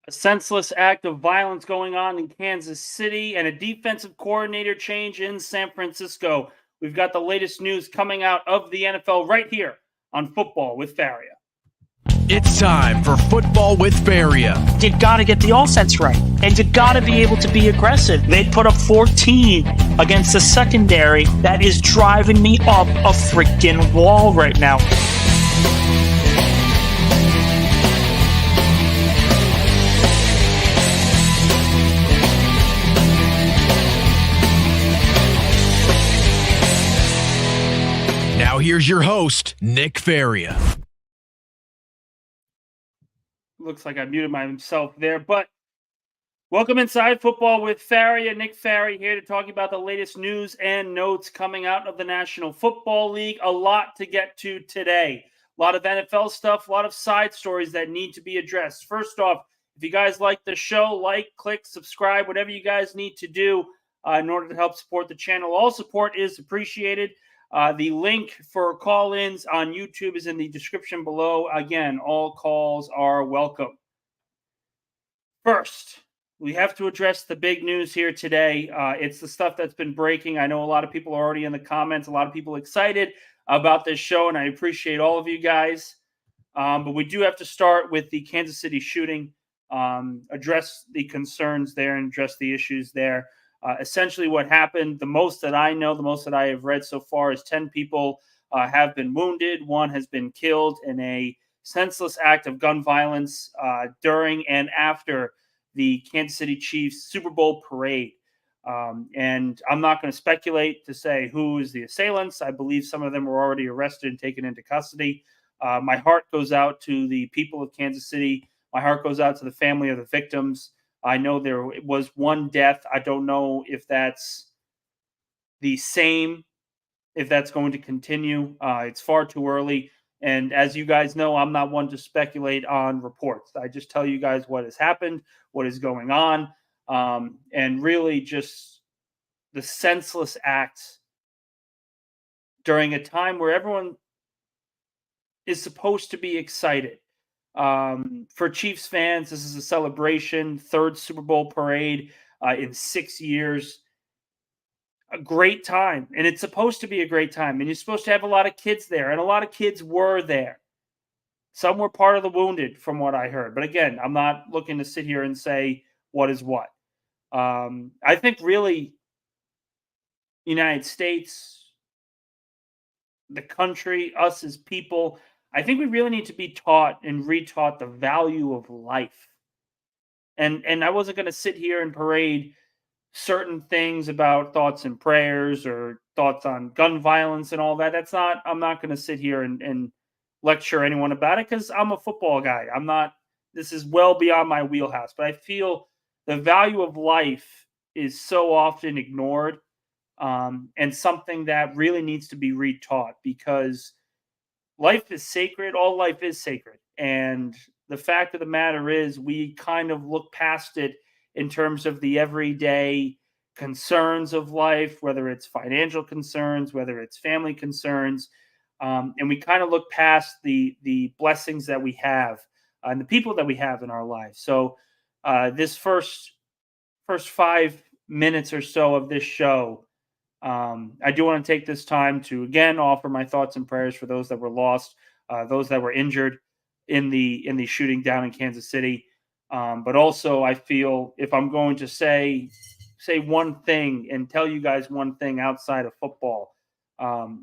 A senseless act of violence going on in Kansas City and a defensive coordinator change in San Francisco. We've got the latest news coming out of the NFL right here on Football with Faria. It's time for Football with Faria. You got to get the offense right, and you got to be able to be aggressive. They put up 14 against the secondary. That is driving me up a freaking wall right now. Now here's your host, Nick Faria. Looks like I muted myself there, but welcome inside Football with Faria. Nick Faria here to talk about the latest news and notes coming out of the National Football League. A lot to get to today. A lot of NFL stuff, a lot of side stories that need to be addressed. First off, if you guys like the show, like, click, subscribe, whatever you guys need to do in order to help support the channel. All support is appreciated. The link for call-ins on YouTube is in the description below. Again, all calls are welcome. First, we have to address the big news here today. It's the stuff that's been breaking. I know a lot of people are already in the comments, a lot of people excited about this show, and I appreciate all of you guys. But we do have to start with the Kansas City shooting, address the concerns there and address the issues there. Essentially what happened, the most that I know, the most that I have read so far is 10 people have been wounded. One has been killed in a senseless act of gun violence during and after the Kansas City Chiefs Super Bowl parade. And I'm not going to speculate to say who is the assailants. I believe some of them were already arrested and taken into custody. My heart goes out to the people of Kansas City. My heart goes out to the family of the victims. I know there was one death. I don't know if that's the same, if that's going to continue. It's far too early. And as you guys know, I'm not one to speculate on reports. I just tell you guys what has happened, what is going on, and really just the senseless acts during a time where everyone is supposed to be excited. For Chiefs fans, this is a celebration, third Super Bowl parade in 6 years. A great time, and it's supposed to be a great time, and you're supposed to have a lot of kids there, and a lot of kids were there. Some were part of the wounded, from what I heard. But again, I'm not looking to sit here and say what is what. I think really, United States, the country, us as people, I think we really need to be taught and retaught the value of life. And I wasn't going to sit here and parade certain things about thoughts and prayers or thoughts on gun violence and all that. I'm not going to sit here and lecture anyone about it because I'm a football guy. This is well beyond my wheelhouse, but I feel the value of life is so often ignored, and something that really needs to be retaught because life is sacred. All life is sacred. And the fact of the matter is we kind of look past it in terms of the everyday concerns of life, whether it's financial concerns, whether it's family concerns. And we kind of look past the blessings that we have and the people that we have in our lives. So this first 5 minutes or so of this show, I do want to take this time to again offer my thoughts and prayers for those that were lost, those that were injured in the shooting down in Kansas City. But also, I feel if I'm going to say one thing and tell you guys one thing outside of football,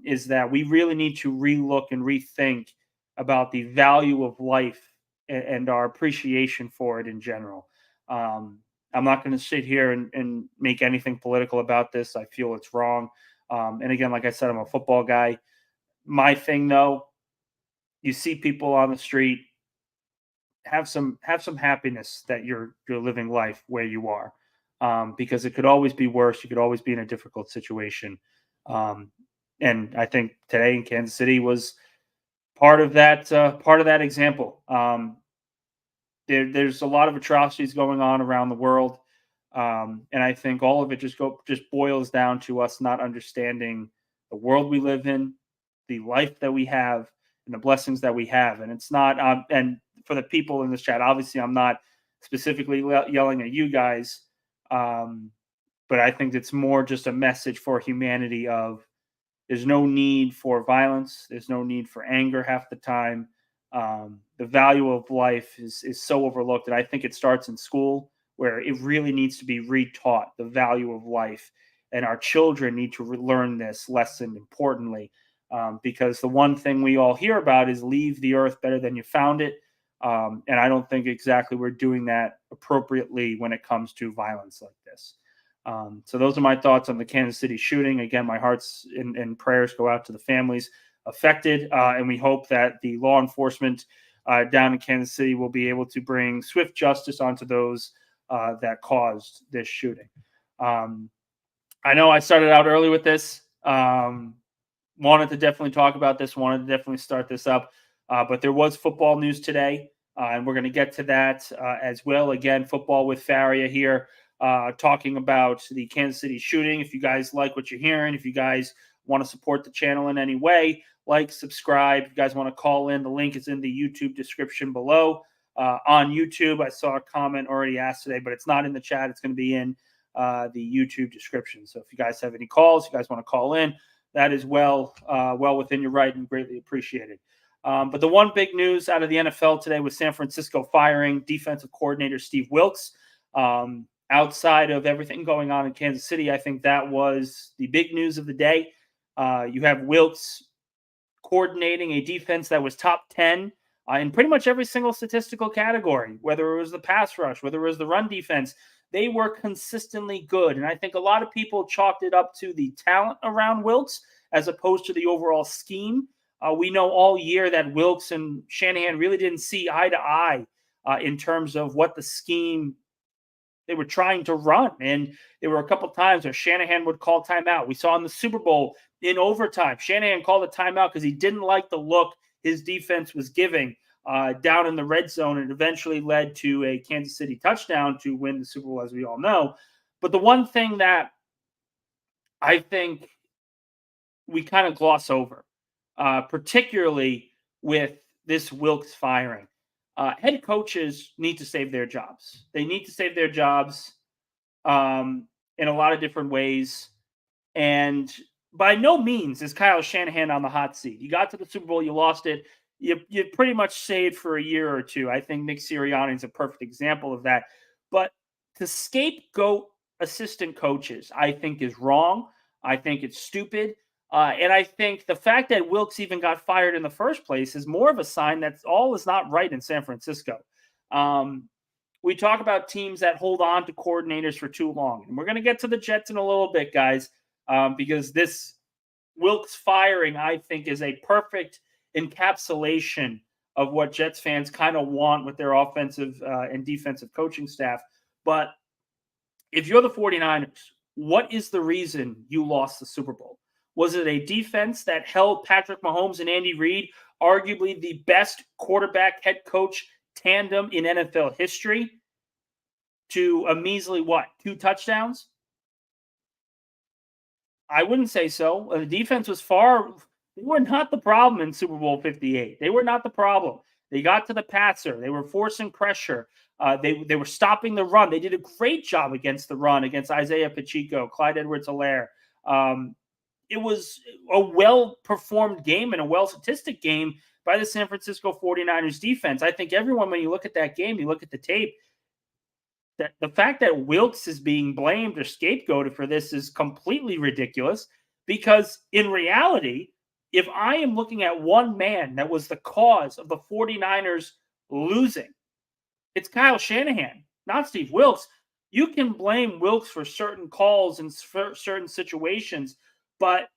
is that we really need to relook and rethink about the value of life and our appreciation for it in general. I'm not going to sit here and make anything political about this. I feel it's wrong. And again, like I said, I'm a football guy. My thing, though, you see people on the street, have some happiness that you're living life where you are, because it could always be worse. You could always be in a difficult situation. And I think today in Kansas City was part of that example. There's a lot of atrocities going on around the world. And I think all of it just boils down to us not understanding the world we live in, the life that we have, and the blessings that we have. And it's not, and for the people in this chat, obviously I'm not specifically yelling at you guys. But I think it's more just a message for humanity of there's no need for violence. There's no need for anger half the time. The value of life is so overlooked. And I think it starts in school where it really needs to be retaught the value of life. And our children need to learn this lesson importantly, because the one thing we all hear about is leave the earth better than you found it. And I don't think exactly we're doing that appropriately when it comes to violence like this. So those are my thoughts on the Kansas City shooting. Again, my hearts and prayers go out to the families affected, and we hope that the law enforcement down in Kansas City will be able to bring swift justice onto those that caused this shooting. I know I started out early with this. Wanted to definitely talk about this. Wanted to definitely start this up. But there was football news today, and we're going to get to that as well. Again, football with Faria here. Talking about the Kansas City shooting. If you guys like what you're hearing, if you guys want to support the channel in any way, like, subscribe. If you guys want to call in, the link is in the YouTube description below. On YouTube, I saw a comment already asked today, but it's not in the chat. It's going to be in the YouTube description. So if you guys have any calls, you guys want to call in, that is well within your right and greatly appreciated. But the one big news out of the NFL today was San Francisco firing defensive coordinator Steve Wilks. Outside of everything going on in Kansas City, I think that was the big news of the day. You have Wilks coordinating a defense that was top 10 in pretty much every single statistical category, whether it was the pass rush, whether it was the run defense. They were consistently good. And I think a lot of people chalked it up to the talent around Wilks as opposed to the overall scheme. We know all year that Wilks and Shanahan really didn't see eye to eye in terms of what the scheme they were trying to run. And there were a couple times where Shanahan would call timeout. We saw in the Super Bowl in overtime, Shanahan called a timeout because he didn't like the look his defense was giving down in the red zone. And eventually led to a Kansas City touchdown to win the Super Bowl, as we all know. But the one thing that I think we kind of gloss over, particularly with this Wilks firing, head coaches need to save their jobs. They need to save their jobs in a lot of different ways. And by no means is Kyle Shanahan on the hot seat. You got to the Super Bowl, you lost it. You pretty much saved for a year or two. I think Nick Sirianni is a perfect example of that. But to scapegoat assistant coaches, I think is wrong. I think it's stupid. And I think the fact that Wilks even got fired in the first place is more of a sign that all is not right in San Francisco. We talk about teams that hold on to coordinators for too long. And we're going to get to the Jets in a little bit, guys, because this Wilks firing, I think, is a perfect encapsulation of what Jets fans kind of want with their offensive and defensive coaching staff. But if you're the 49ers, what is the reason you lost the Super Bowl? Was it a defense that held Patrick Mahomes and Andy Reid, arguably the best quarterback head coach tandem in NFL history, to a measly, 2 touchdowns? I wouldn't say so. The defense was they were not the problem in Super Bowl 58. They were not the problem. They got to the passer. They were forcing pressure. They were stopping the run. They did a great job against the run, against Isaiah Pacheco, Clyde Edwards-Helaire. It was a well-performed game and a well-statistic game by the San Francisco 49ers defense. I think everyone, when you look at that game, you look at the tape, that the fact that Wilks is being blamed or scapegoated for this is completely ridiculous, because in reality, if I am looking at one man that was the cause of the 49ers losing, it's Kyle Shanahan, not Steve Wilks. You can blame Wilks for certain calls and certain situations, but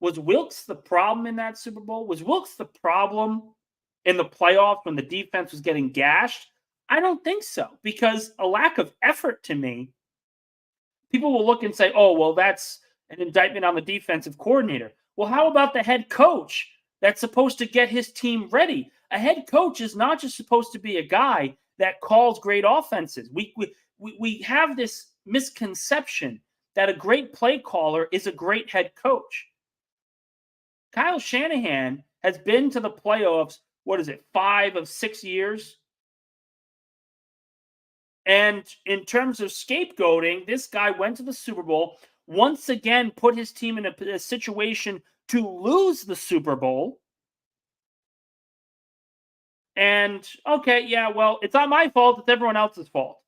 was Wilks the problem in that Super Bowl? Was Wilks the problem in the playoffs when the defense was getting gashed? I don't think so, because a lack of effort, to me, people will look and say, oh, well, that's an indictment on the defensive coordinator. Well, how about the head coach that's supposed to get his team ready? A head coach is not just supposed to be a guy that calls great offenses. We have this misconception that a great play caller is a great head coach. Kyle Shanahan has been to the playoffs, 5 of 6 years? And in terms of scapegoating, this guy went to the Super Bowl, once again put his team in a situation to lose the Super Bowl. And okay, yeah, well, it's not my fault, it's everyone else's fault.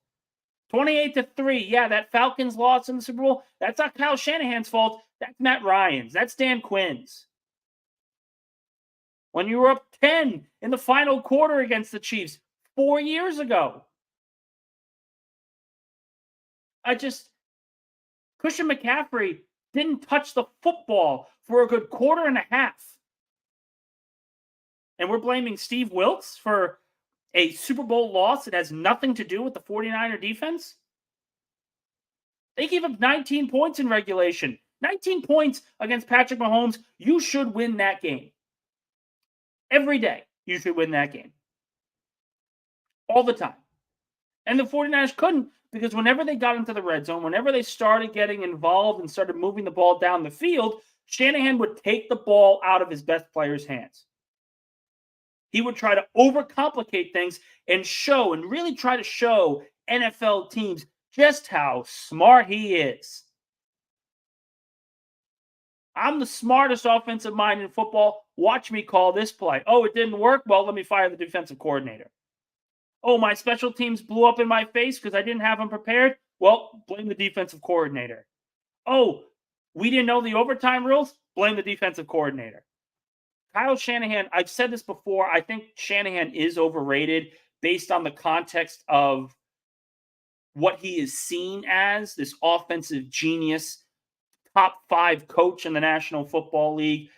28-3. Yeah, that Falcons loss in the Super Bowl, that's not Kyle Shanahan's fault. That's Matt Ryan's. That's Dan Quinn's. When you were up 10 in the final quarter against the Chiefs 4 years ago. Christian McCaffrey didn't touch the football for a good quarter and a half. And we're blaming Steve Wilks for a Super Bowl loss that has nothing to do with the 49er defense? They gave up 19 points in regulation. 19 points against Patrick Mahomes. You should win that game. Every day, you should win that game. All the time. And the 49ers couldn't, because whenever they got into the red zone, whenever they started getting involved and started moving the ball down the field, Shanahan would take the ball out of his best player's hands. He would try to overcomplicate things and really try to show NFL teams just how smart he is. I'm the smartest offensive mind in football. Watch me call this play. Oh, it didn't work? Well, let me fire the defensive coordinator. Oh, my special teams blew up in my face because I didn't have them prepared? Well, blame the defensive coordinator. Oh, we didn't know the overtime rules? Blame the defensive coordinator. Kyle Shanahan, I've said this before, I think Shanahan is overrated based on the context of what he is seen as, this offensive genius, top 5 coach in the National Football League.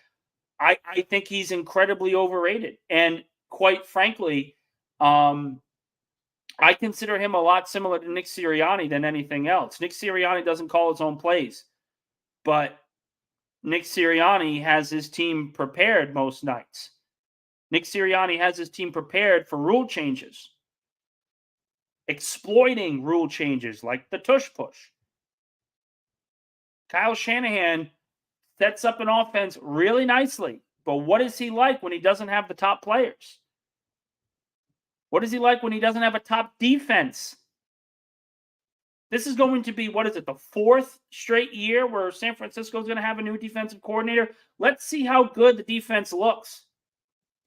I think he's incredibly overrated. And quite frankly, I consider him a lot similar to Nick Sirianni than anything else. Nick Sirianni doesn't call his own plays, but Nick Sirianni has his team prepared most nights. Nick Sirianni has his team prepared for rule changes, exploiting rule changes like the tush push. Kyle Shanahan sets up an offense really nicely, but what is he like when he doesn't have the top players? What is he like when he doesn't have a top defense? This is going to be, the 4th straight year where San Francisco is going to have a new defensive coordinator. Let's see how good the defense looks.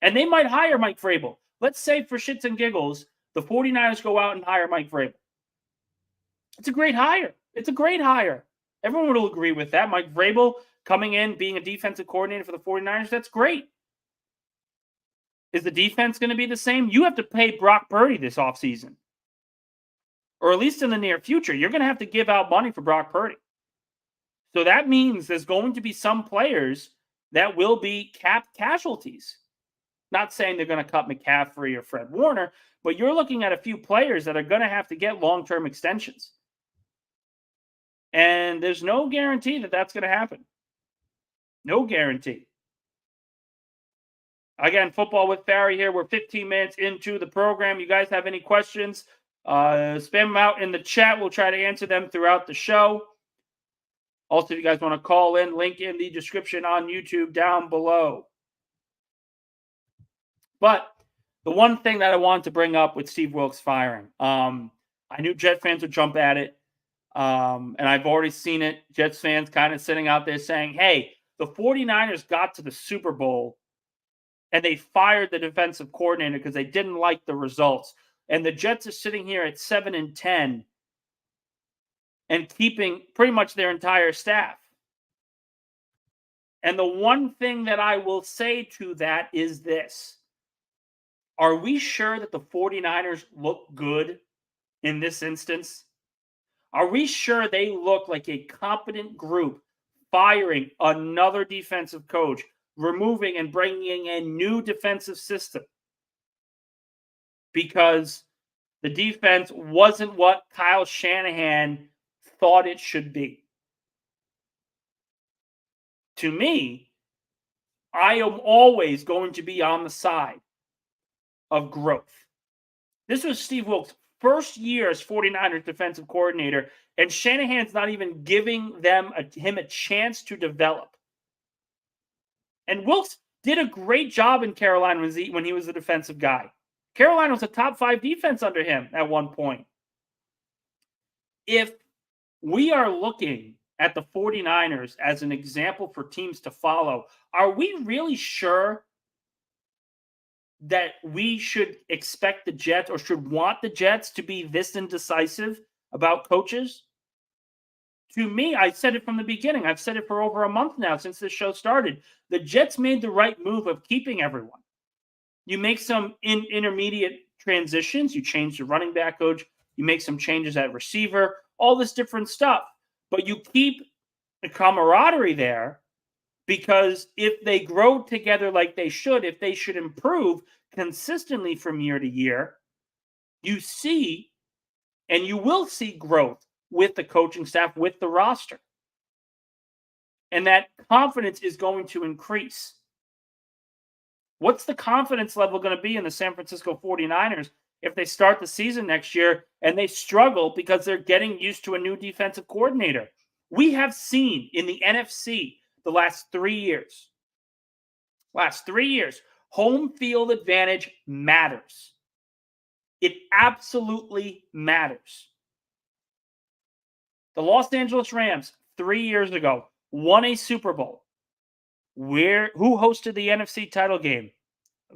And they might hire Mike Vrabel. Let's say for shits and giggles, the 49ers go out and hire Mike Vrabel. It's a great hire. It's a great hire. Everyone will agree with that. Mike Vrabel coming in, being a defensive coordinator for the 49ers, that's great. Is the defense going to be the same? You have to pay Brock Purdy this offseason. Or at least in the near future, you're going to have to give out money for Brock Purdy. So that means there's going to be some players that will be cap casualties. Not saying they're going to cut McCaffrey or Fred Warner, but you're looking at a few players that are going to have to get long-term extensions. And there's no guarantee that that's going to happen. No guarantee. Again, Football with Faria here. We're 15 minutes into the program. You guys have any questions? Spam them out in the chat. We'll try to answer them throughout the show. Also, if you guys want to call in, link in the description on YouTube down below. But the one thing that I wanted to bring up with Steve Wilks firing, I knew Jet fans would jump at it, and I've already seen it. Jets fans kind of sitting out there saying, hey, the 49ers got to the Super Bowl, and they fired the defensive coordinator because they didn't like the results. And the Jets are sitting here at 7-10 and keeping pretty much their entire staff. And the one thing that I will say to that is this. Are we sure that the 49ers look good in this instance? Are we sure they look like a competent group firing another defensive coach, removing and bringing a new defensive system? Because the defense wasn't what Kyle Shanahan thought it should be. To me, I am always going to be on the side of growth. This was Steve Wilks' first year as 49ers defensive coordinator, and Shanahan's not even giving him a chance to develop. And Wilks did a great job in Carolina when he was the defensive guy. Carolina was a top 5 defense under him at one point. if we are looking at the 49ers as an example for teams to follow, are we really sure that we should expect the Jets or should want the Jets to be this indecisive about coaches? To me, I said it from the beginning. I've said it for over a month now since this show started. The Jets made the right move of keeping everyone. You make some intermediate transitions. You change the running back coach. You make some changes at receiver, all this different stuff. But you keep the camaraderie there, because if they grow together like they should, if they should improve consistently from year to year, you see and you will see growth with the coaching staff, with the roster. And that confidence is going to increase. What's the confidence level going to be in the San Francisco 49ers if they start the season next year and they struggle because they're getting used to a new defensive coordinator? We have seen in the NFC the last 3 years, home field advantage matters. It absolutely matters. The Los Angeles Rams 3 years ago won a Super Bowl. Who hosted the NFC title game?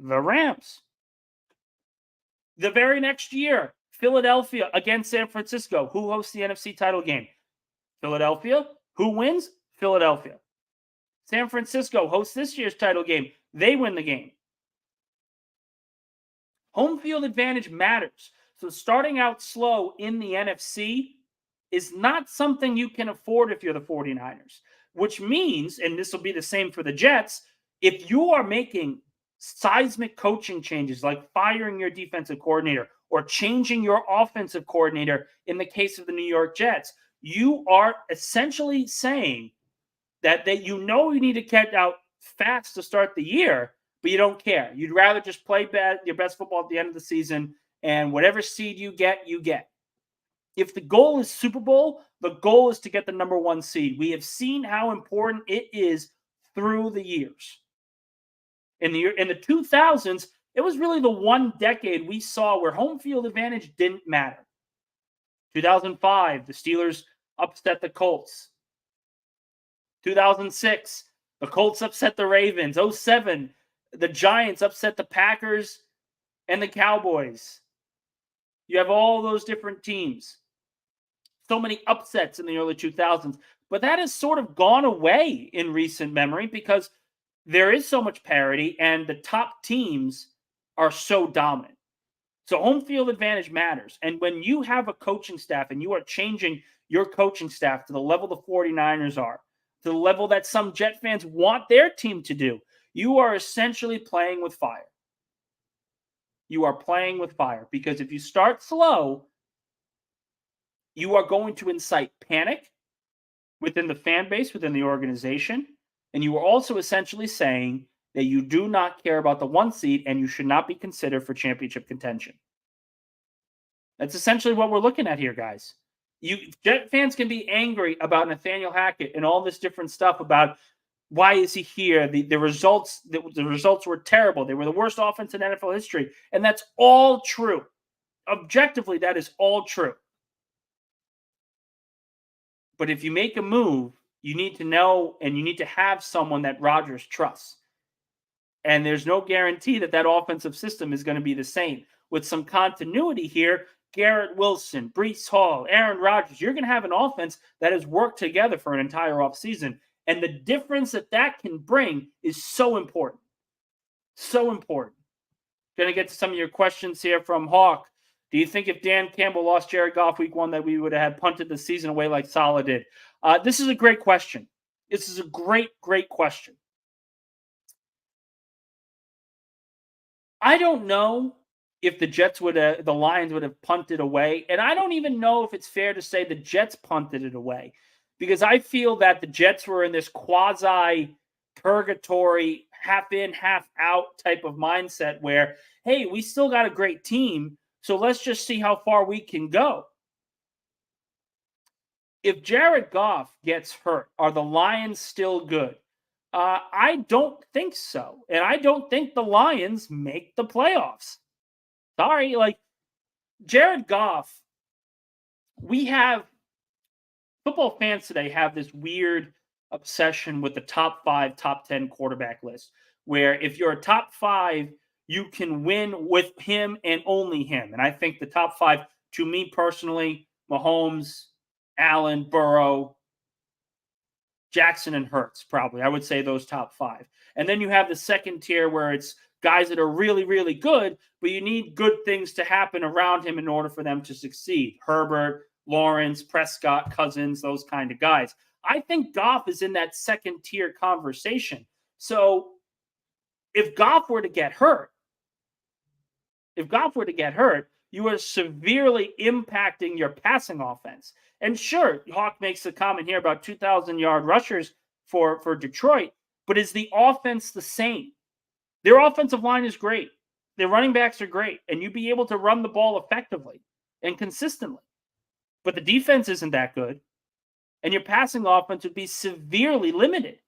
The Rams. The very next year, Philadelphia against San Francisco. Who hosts the NFC title game? Philadelphia. Who wins? Philadelphia. San Francisco hosts this year's title game. They win the game. Home field advantage matters. So starting out slow in the NFC is not something you can afford if you're the 49ers, which means, and this will be the same for the Jets, if you are making seismic coaching changes like firing your defensive coordinator or changing your offensive coordinator in the case of the New York Jets, you are essentially saying that you need to get out fast to start the year, but you don't care. You'd rather just play your best football at the end of the season, and whatever seed you get, you get. If the goal is Super Bowl, the goal is to get the number 1 seed. We have seen how important it is through the years. In the 2000s, it was really the one decade we saw where home field advantage didn't matter. 2005, the Steelers upset the Colts. 2006, the Colts upset the Ravens. 2007, the Giants upset the Packers and the Cowboys. You have all those different teams. So many upsets in the early 2000s. But that has sort of gone away in recent memory because there is so much parity and the top teams are so dominant. So home field advantage matters. And when you have a coaching staff and you are changing your coaching staff to the level the 49ers are, to the level that some Jet fans want their team to do, you are essentially playing with fire. You are playing with fire because if you start slow, you are going to incite panic within the fan base, within the organization, and you are also essentially saying that you do not care about the 1 seed and you should not be considered for championship contention. That's essentially what we're looking at here, guys. Jet fans can be angry about Nathaniel Hackett and all this different stuff about why is he here? The results were terrible. They were the worst offense in NFL history, and that's all true. Objectively, that is all true. But if you make a move, you need to know and you need to have someone that Rodgers trusts. And there's no guarantee that offensive system is going to be the same. With some continuity here, Garrett Wilson, Breece Hall, Aaron Rodgers, you're going to have an offense that has worked together for an entire offseason. And the difference that can bring is so important. So important. Going to get to some of your questions here from Hawk. Do you think if Dan Campbell lost Jared Goff week 1 that we would have had punted the season away like Saleh did? This is a great question. This is a great, great question. I don't know if the Lions would have punted away. And I don't even know if it's fair to say the Jets punted it away. Because I feel that the Jets were in this quasi-purgatory, half in, half out type of mindset where, hey, we still got a great team, so let's just see how far we can go. If Jared Goff gets hurt, are the Lions still good? I don't think so. And I don't think the Lions make the playoffs. Sorry, Jared Goff, we have football fans today have this weird obsession with the top 5, top 10 quarterback list, where if you're a top 5, you can win with him and only him. And I think the top 5, to me personally, Mahomes, Allen, Burrow, Jackson, and Hurts, probably. I would say those top 5. And then you have the second tier where it's guys that are really, really good, but you need good things to happen around him in order for them to succeed. Herbert, Lawrence, Prescott, Cousins, those kind of guys. I think Goff is in that second tier conversation. So if Goff were to get hurt, you are severely impacting your passing offense. And sure, Hawk makes a comment here about 2,000-yard rushers for Detroit, but is the offense the same? Their offensive line is great. Their running backs are great, and you'd be able to run the ball effectively and consistently. But the defense isn't that good, and your passing offense would be severely limited.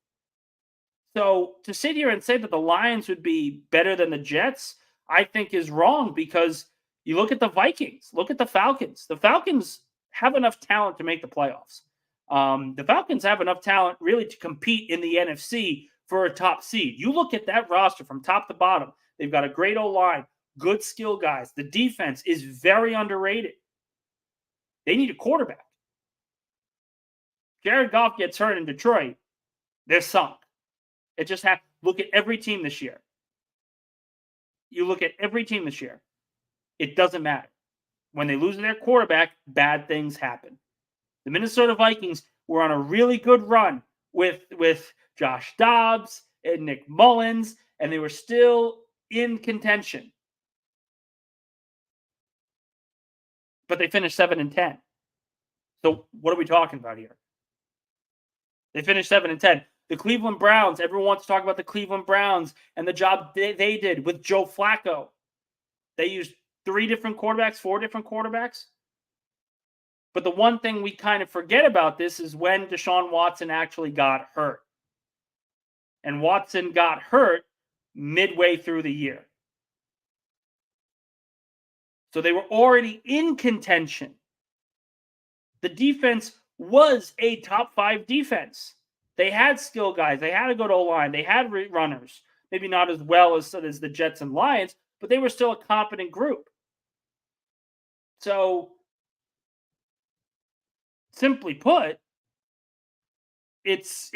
So to sit here and say that the Lions would be better than the Jets, I think is wrong, because you look at the Vikings, look at the Falcons. The Falcons have enough talent to make the playoffs. The Falcons have enough talent really to compete in the NFC for a top seed. You look at that roster from top to bottom. They've got a great O-line, good skill guys. The defense is very underrated. They need a quarterback. Jared Goff gets hurt in Detroit, they're sunk. It just happened. Look at every team this year. You look at every team this year. It doesn't matter. When they lose their quarterback, bad things happen. The Minnesota Vikings were on a really good run with Josh Dobbs and Nick Mullins, and they were still in contention. But they finished 7-10. So what are we talking about here? They finished 7-10. The Cleveland Browns, everyone wants to talk about the Cleveland Browns and the job they did with Joe Flacco. They used 4 different quarterbacks. But the one thing we kind of forget about this is when Deshaun Watson actually got hurt. And Watson got hurt midway through the year. So they were already in contention. The defense was a top 5 defense. They had skill guys. They had a good O-line. They had runners. Maybe not as well as the Jets and Lions, but they were still a competent group. So, simply put, it's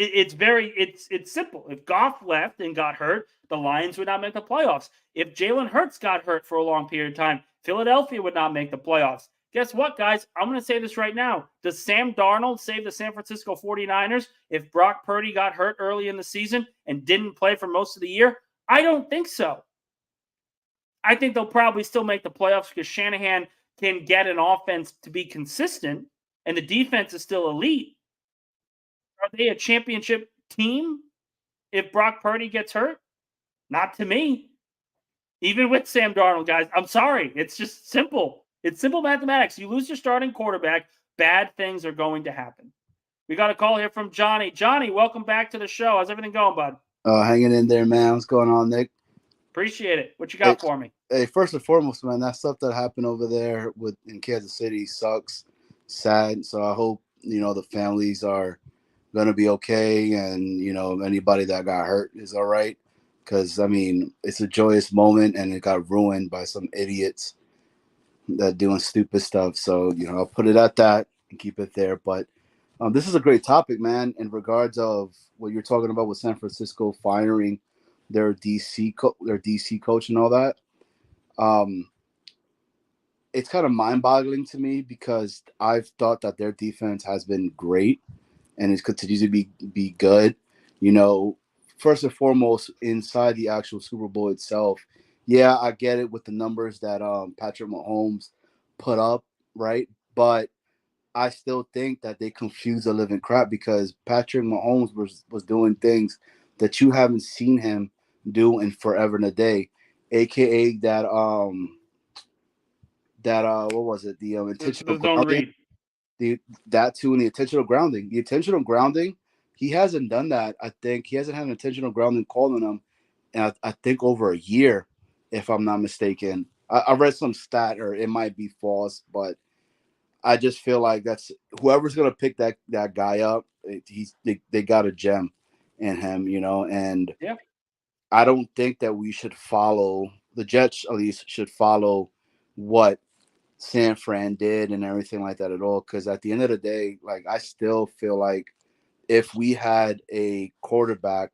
simple. If Goff left and got hurt, the Lions would not make the playoffs. If Jalen Hurts got hurt for a long period of time, Philadelphia would not make the playoffs. Guess what, guys? I'm going to say this right now. Does Sam Darnold save the San Francisco 49ers if Brock Purdy got hurt early in the season and didn't play for most of the year? I don't think so. I think they'll probably still make the playoffs because Shanahan can get an offense to be consistent and the defense is still elite. Are they a championship team if Brock Purdy gets hurt? Not to me. Even with Sam Darnold, guys, I'm sorry. It's just simple. It's simple mathematics. You lose your starting quarterback, bad things are going to happen. We got a call here from Johnny. Johnny, welcome back to the show. How's everything going, bud? Hanging in there, man. What's going on, Nick? Appreciate it. What you got for me? Hey, first and foremost, man, that stuff that happened over there in Kansas City sucks. Sad. So I hope, the families are going to be okay. And, anybody that got hurt is all right. Because, it's a joyous moment and it got ruined by some idiots that doing stupid stuff. So, I'll put it at that and keep it there. But this is a great topic, man, in regards of what you're talking about with San Francisco firing their DC coach and all that. It's kind of mind-boggling to me because I've thought that their defense has been great and it continues to be good. First and foremost, inside the actual Super Bowl itself, yeah, I get it with the numbers that Patrick Mahomes put up, right? But I still think that they confuse the living crap because Patrick Mahomes was doing things that you haven't seen him do in forever and a day, aka that what was it? The intentional grounding. That too, and the intentional grounding. The intentional grounding, he hasn't done that. I think he hasn't had an intentional grounding called on him, and I think over a year, if I'm not mistaken. I read some stat, or it might be false, but I just feel like that's whoever's gonna pick that guy up. They got a gem in him, and Yeah. I don't think that we should follow the Jets. At least should follow what San Fran did and everything like that at all. Because at the end of the day, like I still feel like if we had a quarterback,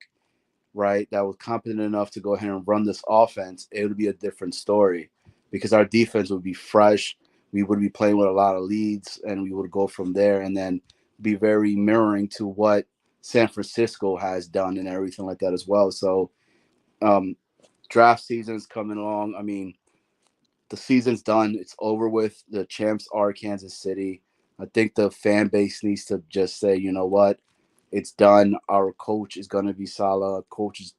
right, that was competent enough to go ahead and run this offense, it would be a different story because our defense would be fresh. We would be playing with a lot of leads, and we would go from there and then be very mirroring to what San Francisco has done and everything like that as well. So draft season's coming along. I mean, the season's done. It's over with. The champs are Kansas City. I think the fan base needs to just say, you know what? It's done. Our coach is going to be Salah.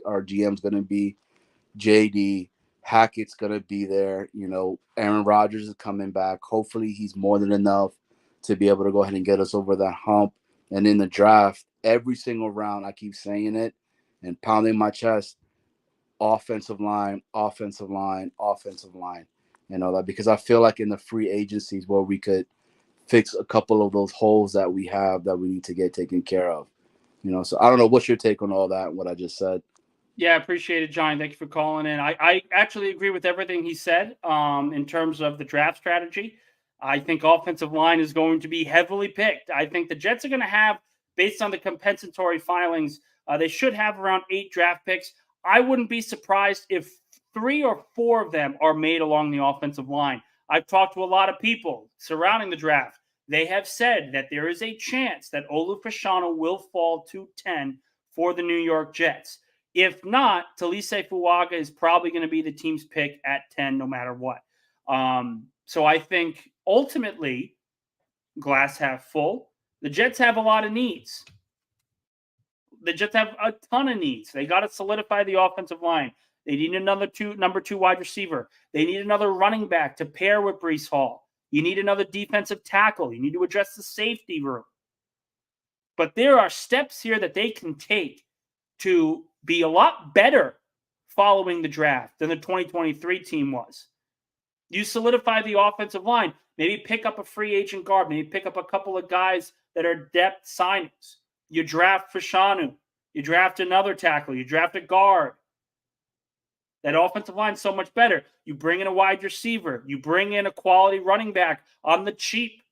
Our GM's going to be JD. Hackett's going to be there. Aaron Rodgers is coming back. Hopefully he's more than enough to be able to go ahead and get us over that hump. And in the draft, every single round, I keep saying it and pounding my chest, offensive line, offensive line, offensive line. That because I feel like in the free agencies where we could fix a couple of those holes that we have that we need to get taken care of. So I don't know. What's your take on all that, what I just said? Yeah, appreciate it, John. Thank you for calling in. I actually agree with everything he said in terms of the draft strategy. I think offensive line is going to be heavily picked. I think the Jets are going to have, based on the compensatory filings, they should have around 8 draft picks. I wouldn't be surprised if 3 or 4 of them are made along the offensive line. I've talked to a lot of people surrounding the draft. They have said that there is a chance that Olu Fashanu will fall to 10 for the New York Jets. If not, Talise Fuaga is probably going to be the team's pick at 10 no matter what. So I think ultimately, glass half full, the Jets have a lot of needs. The Jets have a ton of needs. They got to solidify the offensive line. They need another number 2 wide receiver. They need another running back to pair with Breece Hall. You need another defensive tackle. You need to address the safety room. But there are steps here that they can take to be a lot better following the draft than the 2023 team was. You solidify the offensive line, maybe pick up a free agent guard, maybe pick up a couple of guys that are depth signings. You draft Fashanu, you draft another tackle, you draft a guard. That offensive line is so much better. You bring in a wide receiver, you bring in a quality running back on the cheap,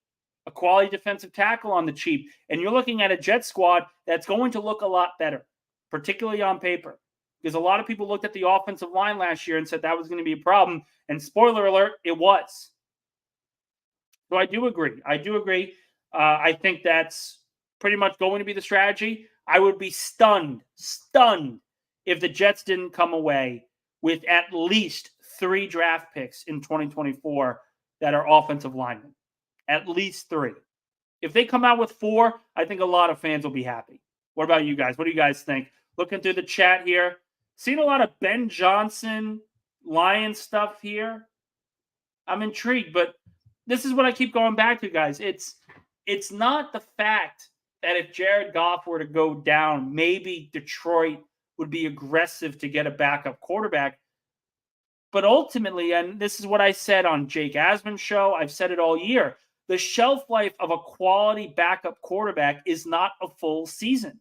a quality defensive tackle on the cheap, and you're looking at a Jet squad that's going to look a lot better, particularly on paper. Because a lot of people looked at the offensive line last year and said that was going to be a problem. And spoiler alert, it was. So I do agree. I think that's pretty much going to be the strategy. I would be stunned if the Jets didn't come away with at least 3 draft picks in 2024 that are offensive linemen. At least 3. If they come out with 4, I think a lot of fans will be happy. What about you guys? What do you guys think? Looking through the chat here, seeing a lot of Ben Johnson Lion stuff here. I'm intrigued, but this is what I keep going back to, guys. It's not the fact that if Jared Goff were to go down, maybe Detroit would be aggressive to get a backup quarterback. But ultimately, and this is what I said on Jake Asman's show, I've said it all year, the shelf life of a quality backup quarterback is not a full season.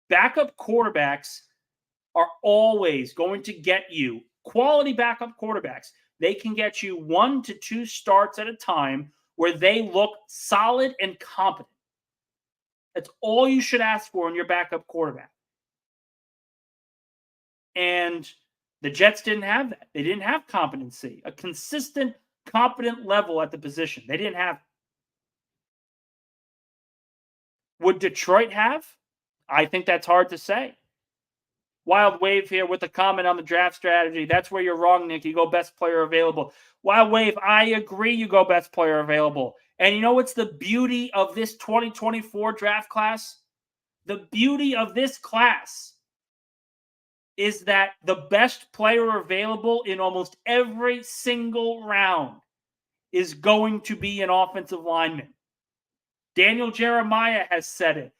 Backup quarterbacks are always going to get you, quality backup quarterbacks, they can get you 1 to 2 starts at a time where they look solid and competent. That's all you should ask for in your backup quarterback. And the Jets didn't have that. They didn't have competency, a consistent, competent level at the position. They didn't have. Would Detroit have? I think that's hard to say. Wild Wave here with a comment on the draft strategy. That's where you're wrong, Nick. You go best player available. Wild Wave, I agree you go best player available. And you know what's the beauty of this 2024 draft class? The beauty of this class is that the best player available in almost every single round is going to be an offensive lineman. Daniel Jeremiah has said it.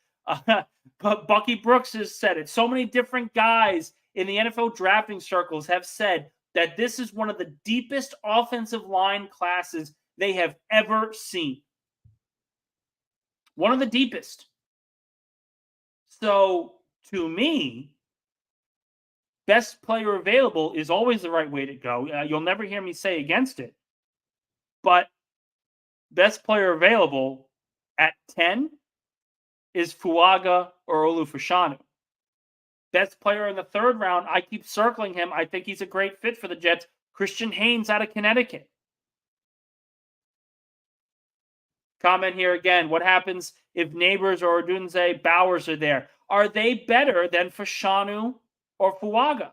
Bucky Brooks has said it. So many different guys in the NFL drafting circles have said that this is one of the deepest offensive line classes they have ever seen. One of the deepest. So, to me, best player available is always the right way to go. You'll never hear me say against it. But best player available at 10 is Fuaga or Olufashanu. Best player in the third round, I keep circling him. I think he's a great fit for the Jets. Christian Haynes out of Connecticut. Comment here again. What happens if Neighbors or Odunze Bowers are there? Are they better than Fashanu or Fuaga?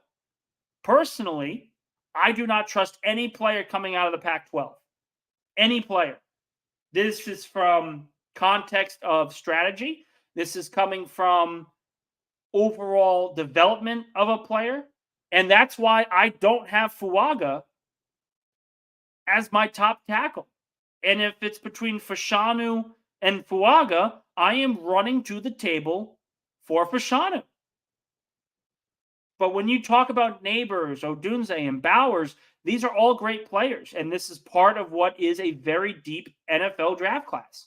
Personally, I do not trust any player coming out of the Pac-12. Any player. This is from context of strategy. This is coming from overall development of a player. And that's why I don't have Fuaga as my top tackle. And if it's between Fashanu and Fuaga, I am running to the table for Fashanu. But when you talk about Neighbors, Odunze, and Bowers, these are all great players. And this is part of what is a very deep NFL draft class.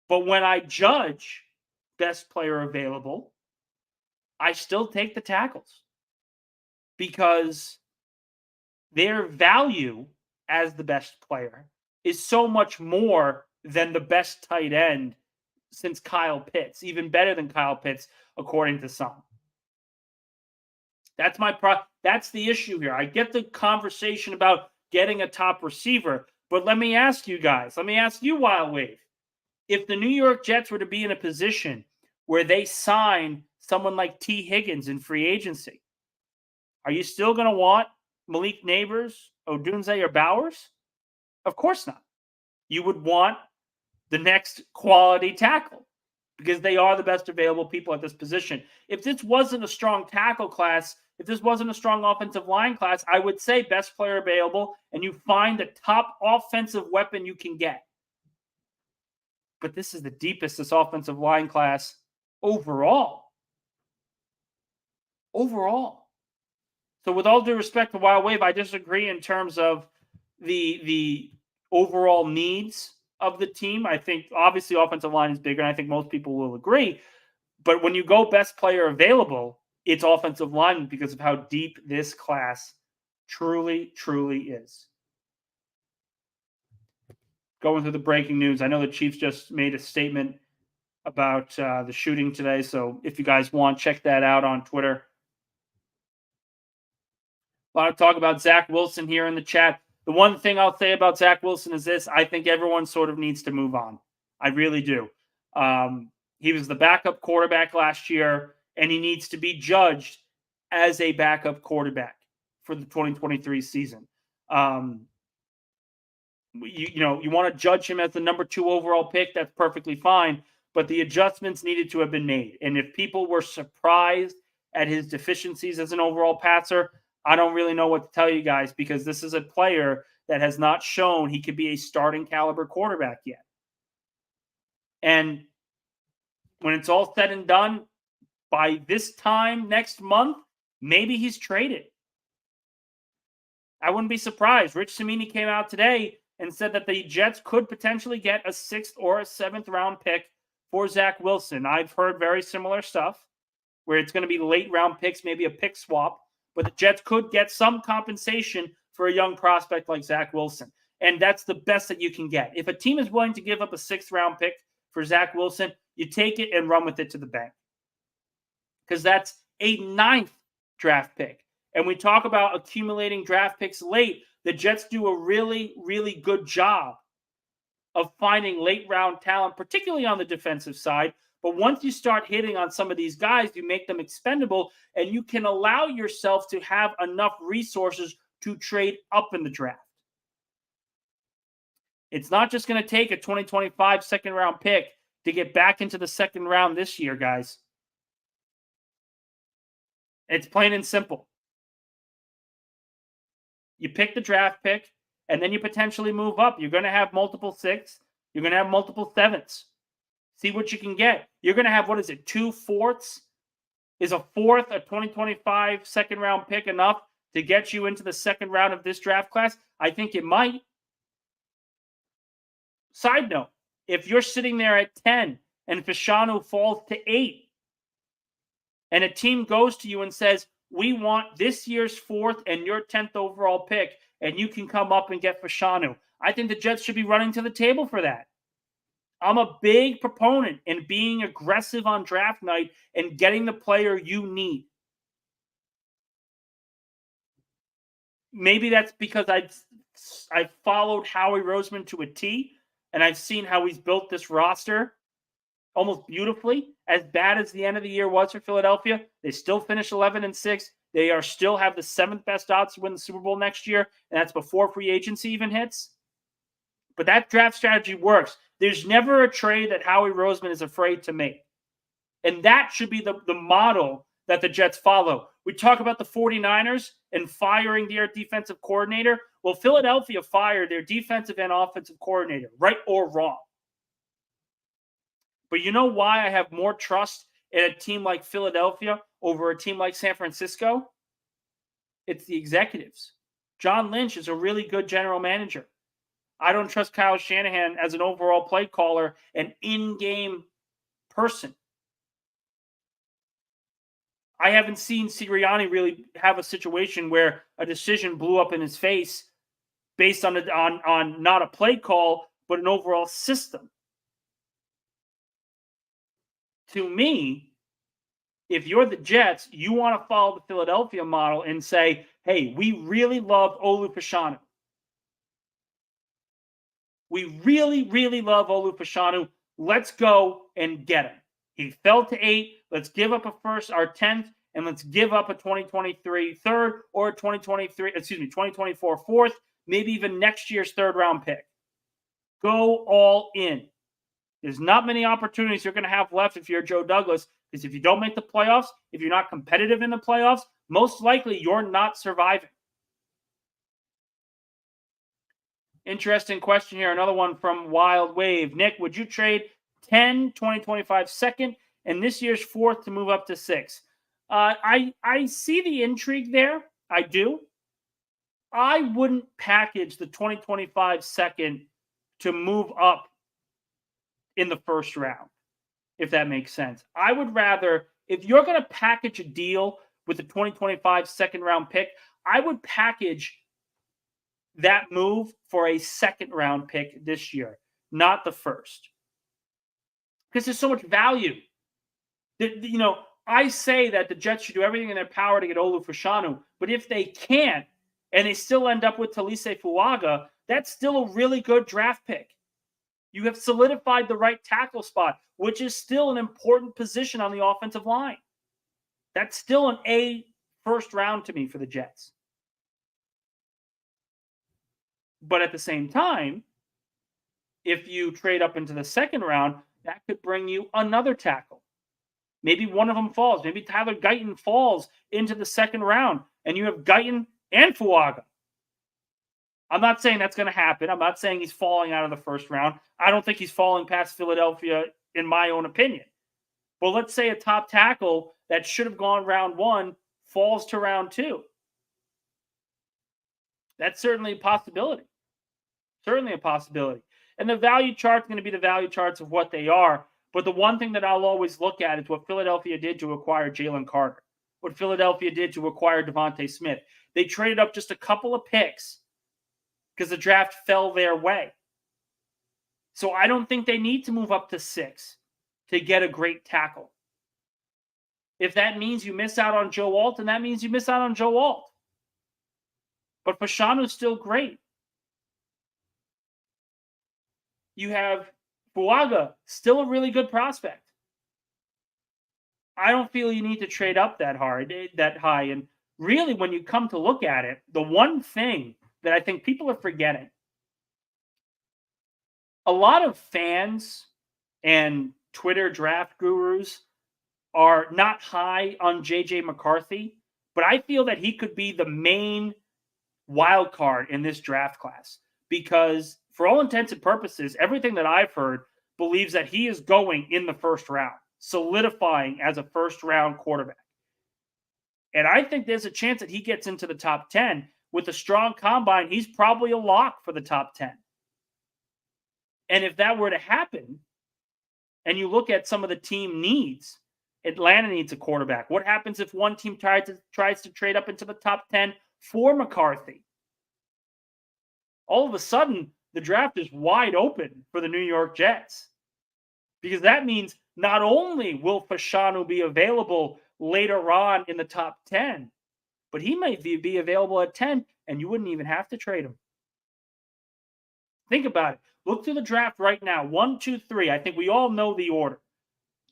But when I judge best player available, I still take the tackles because their value as the best player is so much more than the best tight end since Kyle Pitts, even better than Kyle Pitts, according to some. That's that's the issue here. I get the conversation about getting a top receiver, but let me ask you guys, let me ask you, Wild Wave, if the New York Jets were to be in a position where they sign someone like T. Higgins in free agency, are you still going to want Malik Neighbors, Odunze, or Bowers? Of course not. You would want the next quality tackle because they are the best available people at this position. If this wasn't a strong tackle class, if this wasn't a strong offensive line class, I would say best player available and you find the top offensive weapon you can get. But this is the deepest this offensive line class overall. Overall. So with all due respect to Wild Wave, I disagree in terms of the overall needs of the team. I think obviously offensive line is bigger, and I think most people will agree. But when you go best player available, it's offensive line because of how deep this class truly, truly is. Going through the breaking news, I know the Chiefs just made a statement about the shooting today. So if you guys want, check that out on Twitter. A lot of talk about Zach Wilson here in the chat. The one thing I'll say about Zach Wilson is this. I think everyone sort of needs to move on. I really do. He was the backup quarterback last year, and he needs to be judged as a backup quarterback for the 2023 season. You want to judge him as the number 2 overall pick, that's perfectly fine, but the adjustments needed to have been made. And if people were surprised at his deficiencies as an overall passer, I don't really know what to tell you guys because this is a player that has not shown he could be a starting caliber quarterback yet. And when it's all said and done, by this time next month, maybe he's traded. I wouldn't be surprised. Rich Cimini came out today and said that the Jets could potentially get a 6th or a 7th round pick for Zach Wilson. I've heard very similar stuff where it's going to be late round picks, maybe a pick swap, but the Jets could get some compensation for a young prospect like Zach Wilson. And that's the best that you can get. If a team is willing to give up a 6th round pick for Zach Wilson, you take it and run with it to the bank. Because that's a 9th draft pick. And we talk about accumulating draft picks late. The Jets do a really, really good job of finding late round talent, particularly on the defensive side. But once you start hitting on some of these guys, you make them expendable, and you can allow yourself to have enough resources to trade up in the draft. It's not just going to take a 2025 2nd round pick to get back into the 2nd round this year, guys. It's plain and simple. You pick the draft pick, and then you potentially move up. You're going to have multiple 6s. You're going to have multiple 7s. See what you can get. You're going to have, 2 4ths? Is a 4th, a 2025 2nd round pick enough to get you into the 2nd round of this draft class? I think it might. Side note, If you're sitting there at 10 and Fashanu falls to 8, and a team goes to you and says, we want this year's 4th and your 10th overall pick, and you can come up and get Fashanu, I think the Jets should be running to the table for that. I'm a big proponent in being aggressive on draft night and getting the player you need. Maybe that's because I've followed Howie Roseman to a T, and I've seen how he's built this roster almost beautifully. As bad as the end of the year was for Philadelphia, they still finished 11-6. They are still have the 7th best odds to win the Super Bowl next year, and that's before free agency even hits. But that draft strategy works. There's never a trade that Howie Roseman is afraid to make. And that should be the model that the Jets follow. We talk about the 49ers and firing their defensive coordinator. Well, Philadelphia fired their defensive and offensive coordinator, right or wrong. But you know why I have more trust in a team like Philadelphia over a team like San Francisco? It's the executives. John Lynch is a really good general manager. I don't trust Kyle Shanahan as an overall play caller and in-game person. I haven't seen Sirianni really have a situation where a decision blew up in his face based on not a play call, but an overall system. To me, if you're the Jets, you want to follow the Philadelphia model and say, hey, we really love Olu Fashanu. We really, really love Olu Fashanu. Let's go and get him. He fell to 8. Let's give up our 10th, and let's give up a 2023 3rd or a 2024 4th, maybe even next year's 3rd round pick. Go all in. There's not many opportunities you're going to have left if you're Joe Douglas, because if you don't make the playoffs, if you're not competitive in the playoffs, most likely you're not surviving. Interesting question here. Another one from Wild Wave. Nick, would you trade 2025 second and this year's 4th to move up to 6? I see the intrigue there. I do. I wouldn't package the 2025 second to move up in the 1st round, if that makes sense. I would rather, if you're going to package a deal with the 2025 2nd round pick, I would package that move for a 2nd round pick this year, not the 1st. Because there's so much value. I say that the Jets should do everything in their power to get Olu Fashanu, but if they can't, and they still end up with Talise Fuaga, that's still a really good draft pick. You have solidified the right tackle spot, which is still an important position on the offensive line. That's still an A 1st round to me for the Jets. But at the same time, if you trade up into the 2nd round, that could bring you another tackle. Maybe one of them falls. Maybe Tyler Guyton falls into the 2nd round, and you have Guyton and Fuaga. I'm not saying that's going to happen. I'm not saying he's falling out of the 1st round. I don't think he's falling past Philadelphia, in my own opinion. But let's say a top tackle that should have gone round 1 falls to round 2. That's certainly a possibility. Certainly a possibility. And the value chart's going to be the value charts of what they are. But the one thing that I'll always look at is what Philadelphia did to acquire Jalen Carter, what Philadelphia did to acquire Devontae Smith. They traded up just a couple of picks because the draft fell their way. So I don't think they need to move up to 6 to get a great tackle. If that means you miss out on Joe Alt, then that means you miss out on Joe Alt. But Fashanu's still great. You have Fuaga, still a really good prospect. I don't feel you need to trade up that high. And really, when you come to look at it, the one thing that I think people are forgetting, a lot of fans and Twitter draft gurus are not high on JJ McCarthy, but I feel that he could be the main wild card in this draft class because for all intents and purposes, everything that I've heard believes that he is going in the 1st round, solidifying as a 1st round quarterback. And I think there's a chance that he gets into the top 10. With a strong combine, he's probably a lock for the top 10. And if that were to happen, and you look at some of the team needs, Atlanta needs a quarterback. What happens if one team tries to trade up into the top 10 for McCarthy? All of a sudden, the draft is wide open for the New York Jets. Because that means not only will Fashanu be available later on in the top 10, but he might be available at 10, and you wouldn't even have to trade him. Think about it. Look through the draft right now. 1, 2, 3. I think we all know the order.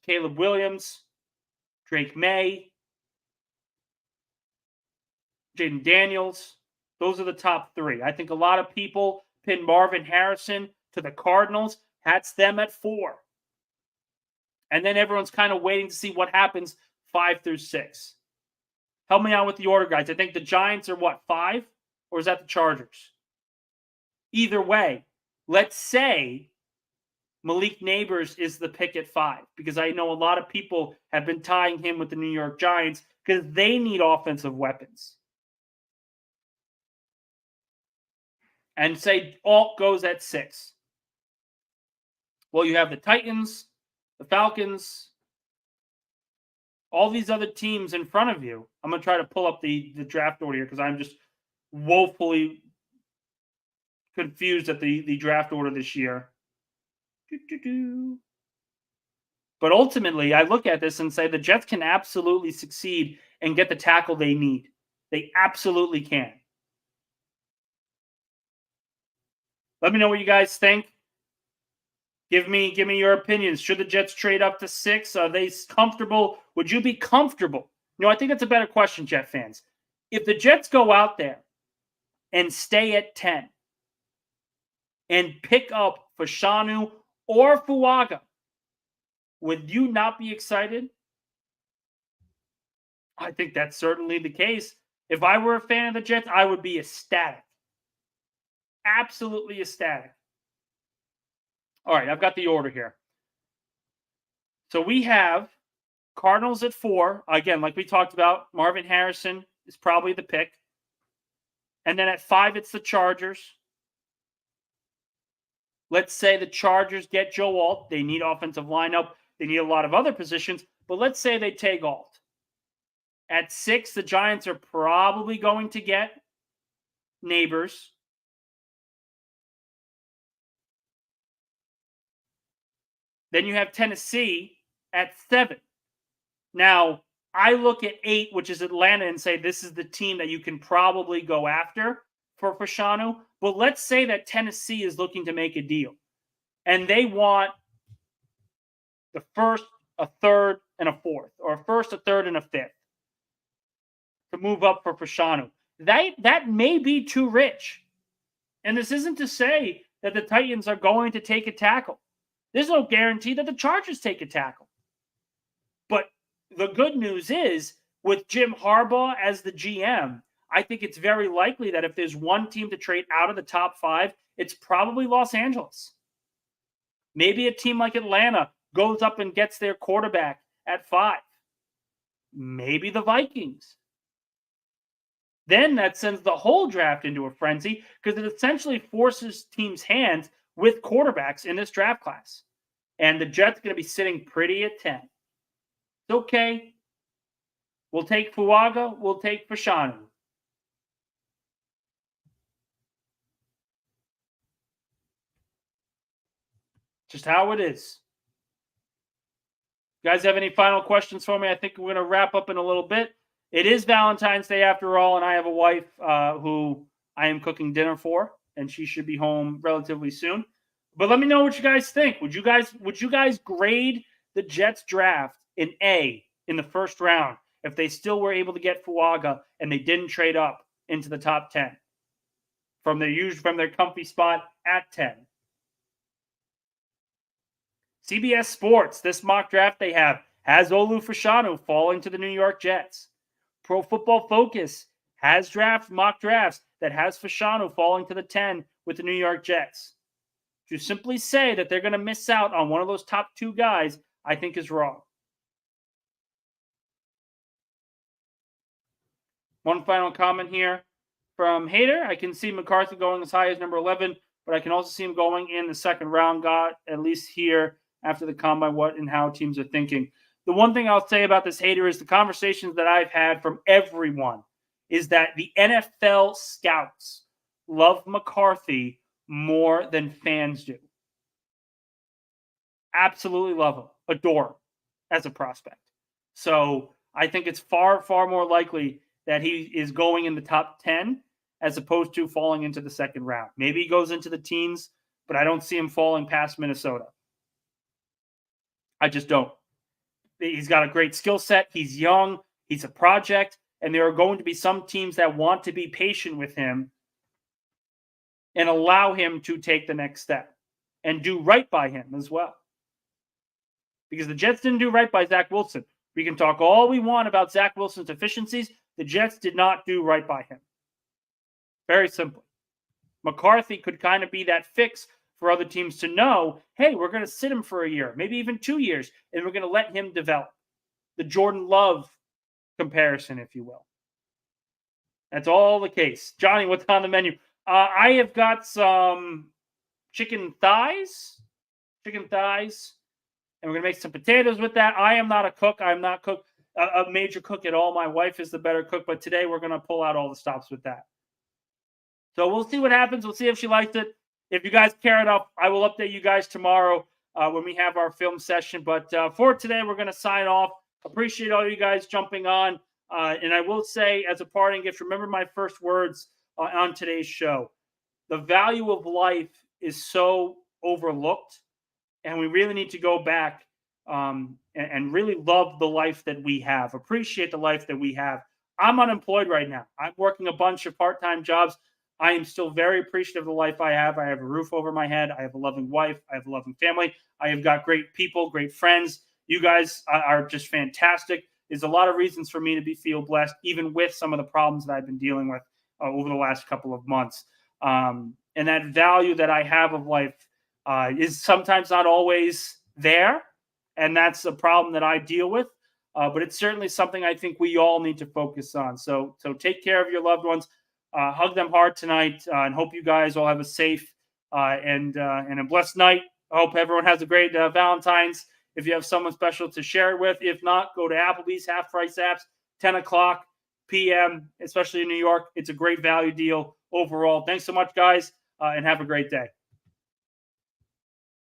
Caleb Williams, Drake May, Jaden Daniels. Those are the top 3. I think a lot of people pin Marvin Harrison to the Cardinals. That's them at 4. And then everyone's kind of waiting to see what happens 5 through 6. Help me out with the order, guys. I think the Giants are what, 5? Or is that the Chargers? Either way, let's say Malik Neighbors is the pick at 5, because I know a lot of people have been tying him with the New York Giants because they need offensive weapons. And say Alt goes at 6. Well, you have the Titans, the Falcons, all these other teams in front of you. I'm going to try to pull up the draft order here because I'm just woefully confused at the draft order this year. But ultimately, I look at this and say the Jets can absolutely succeed and get the tackle they need. They absolutely can. Let me know what you guys think. Give me your opinions. Should the Jets trade up to 6? Are they comfortable? Would you be comfortable? I think that's a better question, Jet fans. If the Jets go out there and stay at 10 and pick up Fashanu or Fuaga, would you not be excited? I think that's certainly the case. If I were a fan of the Jets, I would be ecstatic. Absolutely ecstatic. All right, I've got the order here. So we have Cardinals at 4. Again, like we talked about, Marvin Harrison is probably the pick. And then at 5, it's the Chargers. Let's say the Chargers get Joe Alt. They need offensive lineup. They need a lot of other positions. But let's say they take Alt. At 6, the Giants are probably going to get Neighbors. Then you have Tennessee at 7. Now, I look at 8, which is Atlanta, and say this is the team that you can probably go after for Fashanu. But let's say that Tennessee is looking to make a deal, and they want the 1st, a 3rd, and a 4th, or a 1st, a 3rd, and a 5th to move up for Fashanu. That may be too rich. And this isn't to say that the Titans are going to take a tackle. There's no guarantee that the Chargers take a tackle. But the good news is, with Jim Harbaugh as the GM, I think it's very likely that if there's one team to trade out of the top 5, it's probably Los Angeles. Maybe a team like Atlanta goes up and gets their quarterback at 5. Maybe the Vikings. Then that sends the whole draft into a frenzy because it essentially forces teams' hands with quarterbacks in this draft class. And the Jets are going to be sitting pretty at 10. It's okay. We'll take Fuaga. We'll take Fashanu. Just how it is. You guys have any final questions for me? I think we're going to wrap up in a little bit. It is Valentine's Day after all, and I have a wife who I am cooking dinner for, and she should be home relatively soon. But let me know what you guys think. Would you guys grade the Jets draft an A in the first round if they still were able to get Fuaga and they didn't trade up into the top 10 from their comfy spot at 10? CBS Sports, this mock draft they have has Olu Fashanu falling to the New York Jets. Pro Football Focus has mock drafts that has Fashanu falling to the 10 with the New York Jets. To simply say that they're going to miss out on one of those top 2 guys, I think is wrong. One final comment here from Hader. I can see McCarthy going as high as number 11 but I can also see him going in the second round, got at least here after the combine, what and how teams are thinking. The one thing I'll say about this hater is the conversations that I've had from everyone is that the NFL scouts love McCarthy more than fans do. Absolutely love him, adore him as a prospect. So I think it's far, far more likely that he is going in the top 10 as opposed to falling into the second round. Maybe he goes into the teens, but I don't see him falling past Minnesota. I just don't. He's got a great skill set. He's young. He's a project. And there are going to be some teams that want to be patient with him and allow him to take the next step and do right by him as well. Because the Jets didn't do right by Zach Wilson. We can talk all we want about Zach Wilson's deficiencies. The Jets did not do right by him. Very simple. McCarthy could kind of be that fix for other teams to know, hey, we're going to sit him for a year, maybe even 2 years, and we're going to let him develop. The Jordan Love comparison, if you will. That's all the case. Johnny, what's on the menu? I have got some chicken thighs, and we're going to make some potatoes with that. I am not a cook. I'm not a major cook at all. My wife is the better cook, but today we're going to pull out all the stops with that. So we'll see what happens. We'll see if she liked it. If you guys care enough, I will update you guys tomorrow when we have our film session. But for today, we're going to sign off. Appreciate all you guys jumping on. And I will say, as a parting gift, remember my first words on today's show. The value of life is so overlooked, and we really need to go back and really love the life that we have. Appreciate the life that we have. I'm unemployed right now. I'm working a bunch of part-time jobs. I am still very appreciative of the life I have. I have a roof over my head. I have a loving wife. I have a loving family. I have got great people, great friends. You guys are just fantastic. There's a lot of reasons for me to feel blessed, even with some of the problems that I've been dealing with over the last couple of months. And that value that I have of life is sometimes not always there. And that's a problem that I deal with. But it's certainly something I think we all need to focus on. So take care of your loved ones. Hug them hard tonight, and hope you guys all have a safe and a blessed night. I hope everyone has a great Valentine's. If you have someone special to share it with, if not, go to Applebee's Half Price Apps, 10 o'clock p.m., especially in New York. It's a great value deal overall. Thanks so much, guys, and have a great day.